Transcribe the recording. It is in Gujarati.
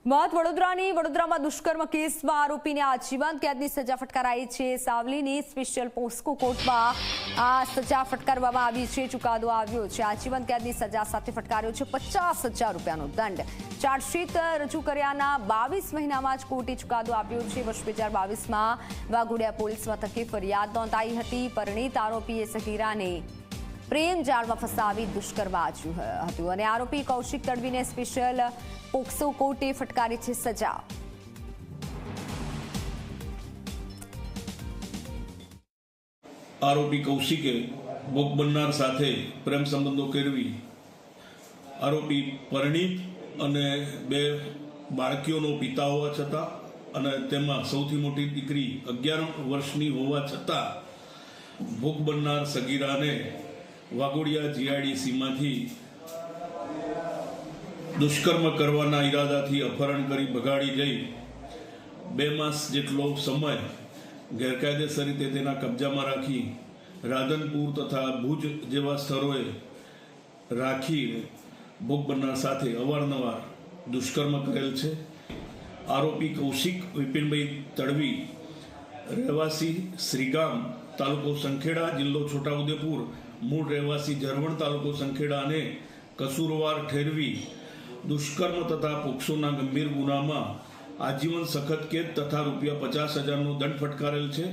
વડોદરામાં દુષ્કર્મ કેસમાં આરોપીને આજીવન કેદની સજા ફટકારાઈ છે। સાવલીની સ્પેશિયલ પોસ્કો કોર્ટમાં આ સજા ફટકારવામાં આવી છે। ચુકાદો આવ્યો છે। આજીવન કેદની સજા સાથે ફટકાર્યો છે 50,000 રૂપિયાનો દંડ। ચાર્જશીટ રજૂ કર્યાના 22 મહિનામાં જ કોર્ટે ચુકાદો આપ્યો છે। વર્ષ 2022માં વાઘોડિયા પોલીસ મથકે ફરિયાદ નોંધાઈ હતી। પરિણીત આરોપીએ સગીરાને પ્રેમ જાળમાં ફસાવી દુષ્કર્મ આચર્યું હતું અને આરોપી કૌશિક તડવીને સ્પેશિયલ પોક્સો કોર્ટે ફટકારી છે સજા। આરોપી કૌશિકે ભોગ બનનાર સાથે પ્રેમ સંબંધો કેળવી આરોપી પરિણીત અને 2 બાળકીઓનો પિતા હોવા છતાં અને તેમાં સૌથી મોટી દીકરી 11 વર્ષની હોવા છતાં ભોગ બનનાર સગીરાને વાઘોડિયા જીઆઈડીસીમાંથી દુષ્કર્મ કરવાના ઈરાદાથી અપહરણ કરી ભગાડી જઈ 2 માસ જેટલો સમય ગેરકાયદેસર રીતે તેના કબજામાં રાખી રાધનપુર તથા ભુજ જેવા સ્થળોએ રાખી ભોગ બનનાર સાથે અવારનવાર દુષ્કર્મ કરેલ છે। આરોપી કૌશિક વિપિનભાઈ તડવી રહેવાસી શ્રીગામ તાલુકો સંખેડા જિલ્લો છોટાઉદેપુર મૂળ રહેવાસી ઝરવણ તાલુકો સંખેડા અને કસૂરવાર ઠેરવી દુષ્કર્મ તથા પોક્સોના ગંભીર ગુનામાં આજીવન સખત કેદ તથા રૂપિયા 50,000નો દંડ ફટકારેલ છે।